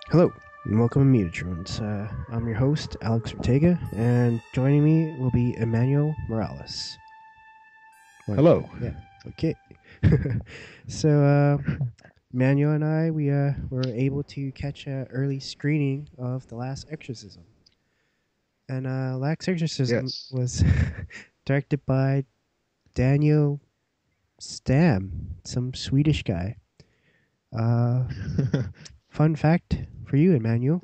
Hello, and welcome to Mutatrons. I'm your host, Alex Ortega, and joining me will be Emmanuel Morales. Hello. Yeah, okay. so, Emmanuel and I, we were able to catch an early screening of The Last Exorcism. And Last Exorcism Yes. was directed by Daniel Stam, some Swedish guy. Uh, Fun fact for you, Emmanuel.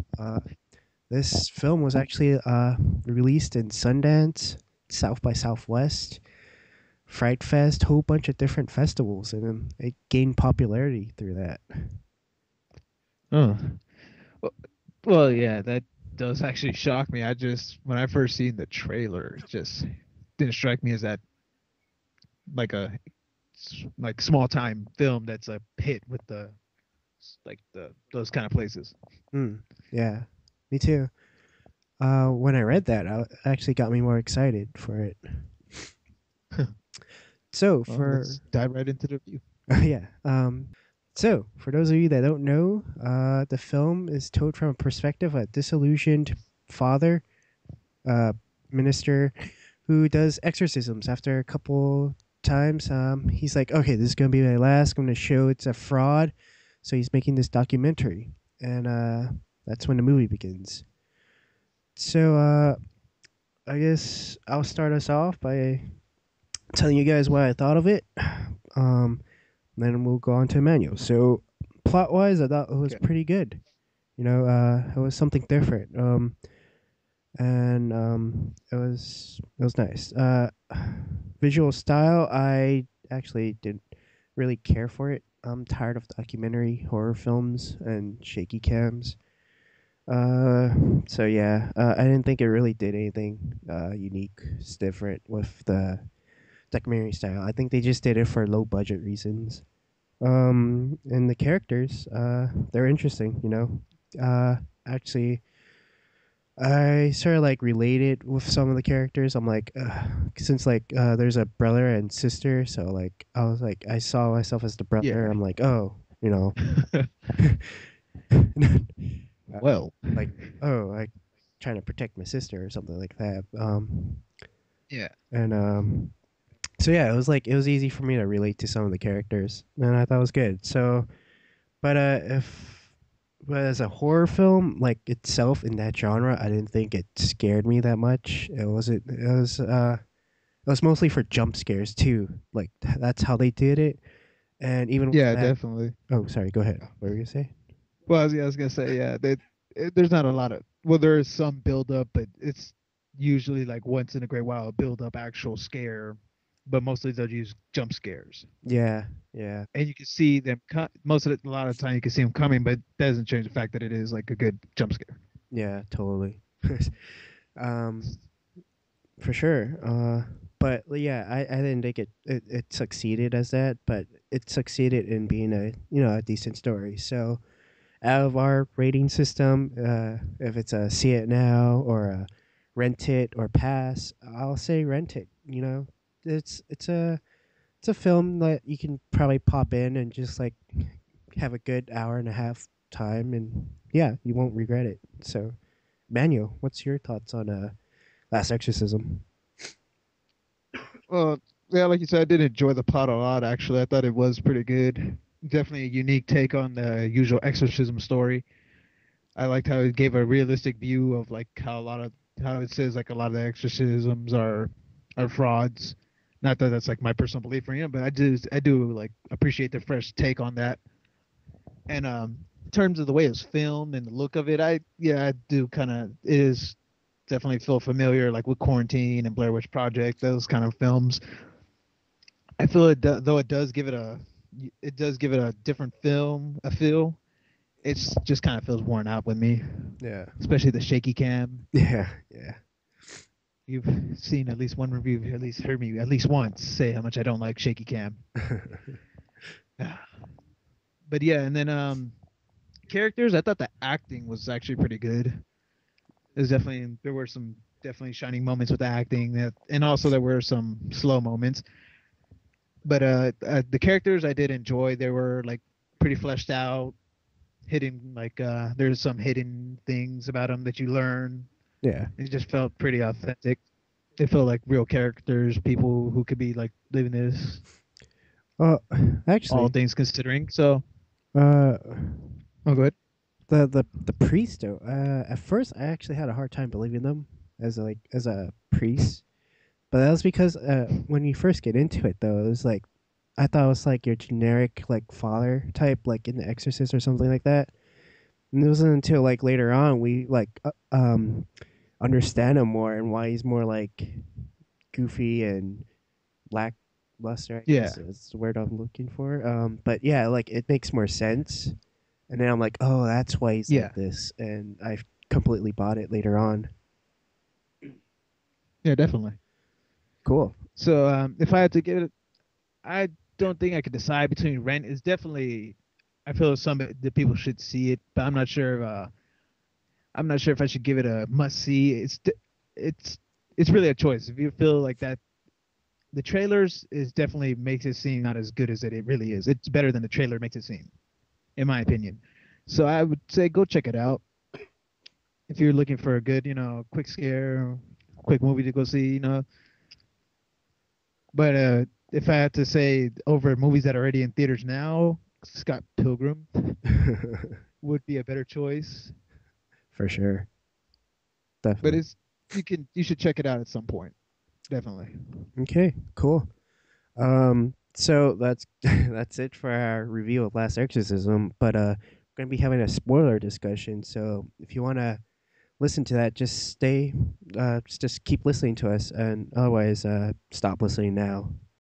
This film was actually released in Sundance, South by Southwest, Fright Fest, whole bunch of different festivals, and it gained popularity through that. Oh. Well, yeah, that does actually shock me. When I first seen the trailer, it just didn't strike me as that like a like small time film that's a hit with the those kind of places. Yeah, me too. When I read that, actually got me more excited for it. So Well, for let's dive right into the review. yeah, so for those of you that don't know, the film is told from a perspective of a disillusioned father, uh, minister who does exorcisms. After a couple times, he's like, okay, this is going to be my last. I'm going to show it's a fraud. So he's making this documentary. And that's when the movie begins. So I guess I'll start us off by telling you guys what I thought of it. Then we'll go on to Emmanuel. So plot wise, I thought it was Okay. pretty good. It was something different. And it was nice. Visual style, I actually didn't really care for it. I'm tired of documentary horror films and shaky cams. Uh, so yeah, I didn't think it really did anything unique, different with the documentary style. I think they just did it for low budget reasons. And the characters, they're interesting. Actually, I sort of like related with some of the characters. I'm like, since there's a brother and sister, so like I was like I saw myself as the brother. Yeah. I'm like, oh, Well. like like trying to protect my sister or something like that. Yeah. And so yeah, it was easy for me to relate to some of the characters, and I thought it was good. So, but if but as a horror film like itself in that genre, I didn't think it scared me that much. It was mostly for jump scares too. Like that's how they did it. And even with Yeah, that, definitely. oh sorry, go ahead. What were you gonna say? Well, I was gonna say, yeah, there's not a lot of there is some build up, but it's usually like once in a great while a build up actual scare, but mostly they'll use jump scares, Yeah, yeah, and you can see them. Most of it, a lot of the time, you can see them coming, but that doesn't change the fact that it is like a good jump scare. yeah, totally. um, for sure. But yeah, I didn't think it succeeded as that, but it succeeded in being a decent story. So out of our rating system, if it's a see it now or a rent it or pass, I'll say rent it. It's a film that you can probably pop in and just like have a good hour and a half time, and yeah, you won't regret it. So, Manuel, what's your thoughts on Last Exorcism? Well, yeah, like you said, I did enjoy the plot a lot. Actually, I thought it was pretty good. Definitely a unique take on the usual exorcism story. I liked how it gave a realistic view of like how it says like a lot of the exorcisms are frauds. Not that that's like my personal belief or anything, but I do like appreciate the fresh take on that. And in terms of the way it's filmed and the look of it, I do kind of it is definitely feel familiar like with Quarantine and Blair Witch Project, those kind of films. I feel though it does give it a different a feel. It's just kind of feels worn out with me, Yeah, especially the shaky cam. yeah, yeah. You've seen at least one review, at least heard me at least once say how much I don't like shaky cam. But yeah, and then characters, I thought the acting was actually pretty good. There were some definitely shining moments with the acting that, and also there were some slow moments. But the characters I did enjoy. They were like pretty fleshed out, hidden like there's some hidden things about them that you learn. Yeah. It just felt pretty authentic. It felt like real characters, people who could be like living this, Well, all actually, things considering. So, uh, oh, good. the priest though. At first, I actually had a hard time believing them as a priest, but that was because when you first get into it though, it was like I thought it was like your generic like father type, like in The Exorcist or something like that. And it wasn't until like later on we like understand him more and why he's more like goofy and lackluster, I Yeah, guess is the word I'm looking for. But yeah, like it makes more sense. And then I'm like, oh, that's why he's yeah, like this, and I completely bought it later on. yeah, definitely. Cool. So, if I had to give it, I don't think I could decide between Rent. Is definitely, I feel some the people should see it, but I'm not sure. I'm not sure if I should give it a must see. It's it's really a choice. If you feel like that, the trailers is definitely makes it seem not as good as it really is. It's better than the trailer makes it seem, in my opinion. So I would say go check it out if you're looking for a good, quick scare, quick movie to go see, But if I had to say over movies that are already in theaters now, Scott Pilgrim would be a better choice. For sure. But Definitely. you should check it out at some point. Definitely. Okay, cool. So that's that's it for our review of Last Exorcism. But we're gonna be having a spoiler discussion. So if you wanna listen to that, just stay, just keep listening to us, and otherwise, stop listening now.